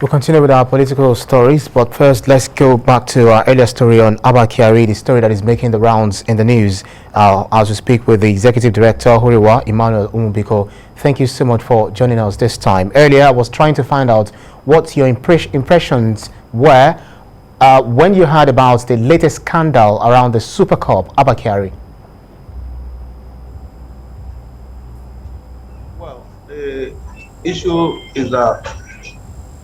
We'll continue with our political stories, but first let's go back to our earlier story on Abba Kyari, the story that is making the rounds in the news. As we speak with the Executive Director, Huriwa Emmanuel Umubiko. Thank you so much for joining us this time. Earlier, I was trying to find out what your impressions were when you heard about the latest scandal around the Super Cup, Abba Kyari. Well, the issue is that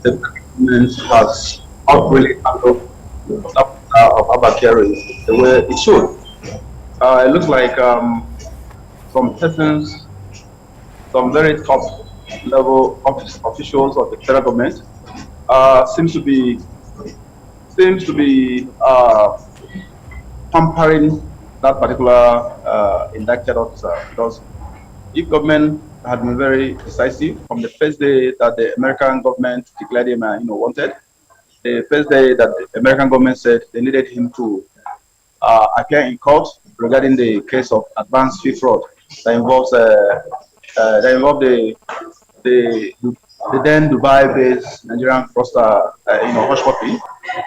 the government has not really handled the of Abba Kyari the way it should. It looks like some persons, some very top level officials of the federal government seems to be pampering that particular indicted officer, because if government had been very decisive from the first day that the American government declared him wanted, the first day that the American government said they needed him to appear in court regarding the case of advanced fee fraud that involved the then Dubai-based Nigerian fraudster, Hush Puppy.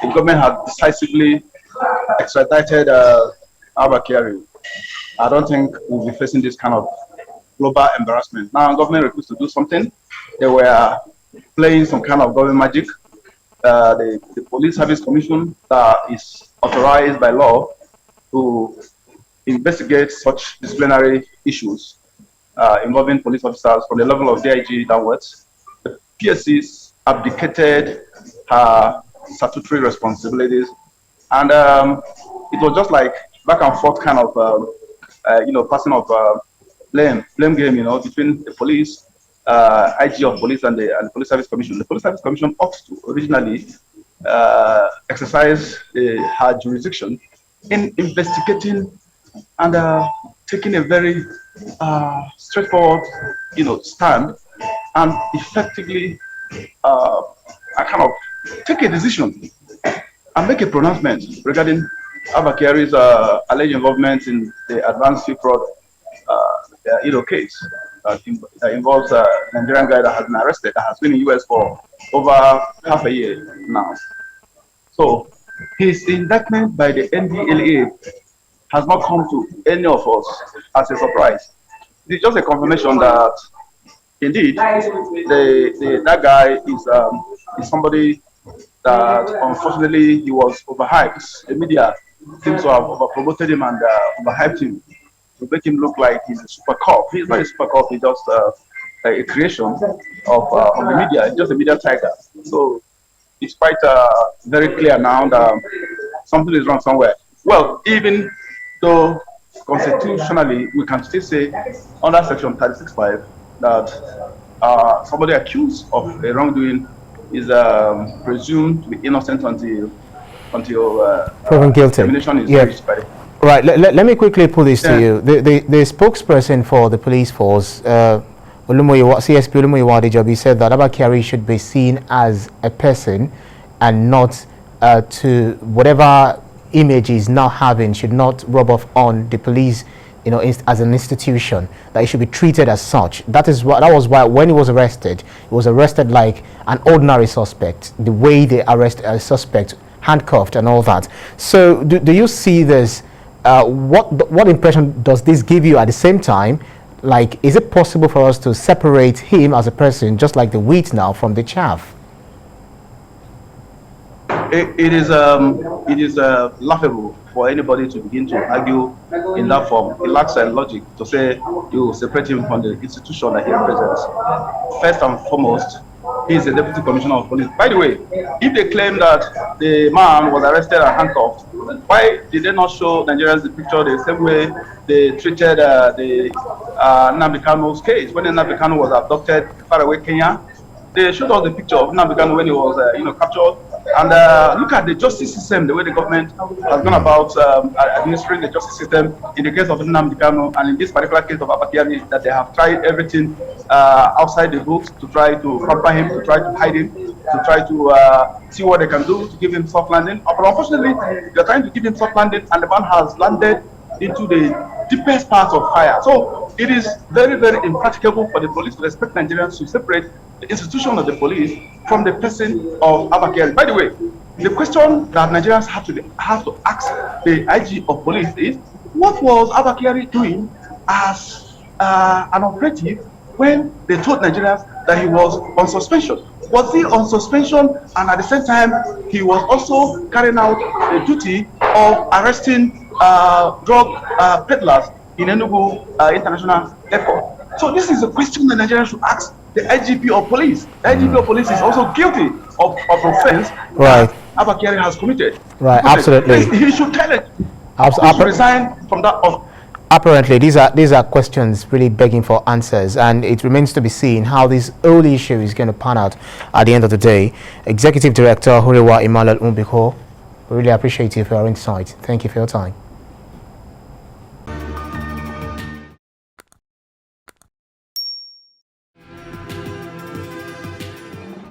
The government had decisively extradited Abba Kyari. I don't think we'll be facing this kind of global embarrassment. Now, government refused to do something. They were playing some kind of government magic. The Police Service Commission that is authorized by law to investigate such disciplinary issues involving police officers from the level of DIG downwards. The PSCs abdicated her statutory responsibilities, and it was just like back and forth kind of passing of blame game, between the police, IG of police, and the Police Service Commission. The Police Service Commission ought to originally exercise her jurisdiction in investigating and taking a very straightforward, stand, and effectively kind of take a decision and make a pronouncement regarding Abba Kyari's alleged involvement in the advanced fee fraud case that involves a Nigerian guy that has been arrested, that has been in the US for over half a year now. So his indictment by the NDLEA has not come to any of us as a surprise. It's just a confirmation that indeed that guy is somebody that unfortunately he was overhyped. The media seems to have overpromoted him and overhyped him to make him look like he's a super cop. He's not a super cop, he's just a creation of the media. He's just a media tiger. So it's quite very clear now that something is wrong somewhere. Well, even though constitutionally we can still say under section 36(5) that somebody accused of a wrongdoing is presumed to be innocent until proven guilty. Termination is reached by the Right, let me quickly put this to you. The spokesperson for the police force, CSP Olumoyiwa Adejobi, said that Abba Kyari should be seen as a person and not to whatever image he's now having should not rub off on the police, as an institution, that he should be treated as such. That was why when he was arrested like an ordinary suspect, the way they arrest a suspect, handcuffed and all that. So do you see this? What impression does this give you at the same time? Like, is it possible for us to separate him as a person, just like the wheat now, from the chaff? It is laughable for anybody to begin to argue in that form. It lacks logic to say you separate him from the institution that he represents. First and foremost, he is the Deputy Commissioner of Police. By the way, if they claim that the man was arrested and handcuffed, why did they not show Nigerians the picture the same way they treated the Nnamdi Kanu's case? When Nnamdi Kanu was abducted far away Kenya, they showed us the picture of Nnamdi Kanu when he was captured. And look at the justice system, the way the government has gone about administering the justice system in the case of Nnamdi Kanu, and in this particular case of Abba Kyari, that they have tried everything outside the books to try to pamper him, to try to hide him, to try to see what they can do to give him soft landing. But unfortunately, they're trying to give him soft landing, and the man has landed into the deepest part of fire. So it is very, very impracticable for the police to expect Nigerians to separate the institution of the police from the person of Abba Kyari. By the way, the question that Nigerians have to ask the IG of police is, what was Abba Kyari doing as an operative when they told Nigerians that he was on suspension? Was he on suspension and at the same time he was also carrying out the duty of arresting drug peddlers in Enugu International Airport? So this is a question that Nigerians should ask the IGP of police. The IGP of police is also guilty of offense that Abba Kyari has committed. Right, absolutely. He should tell it. He should resign from that office. Apparently, these are questions really begging for answers, and it remains to be seen how this whole issue is going to pan out at the end of the day. Executive Director Huriwa Emmanuel Umbiko, we really appreciate you for your insight. Thank you for your time.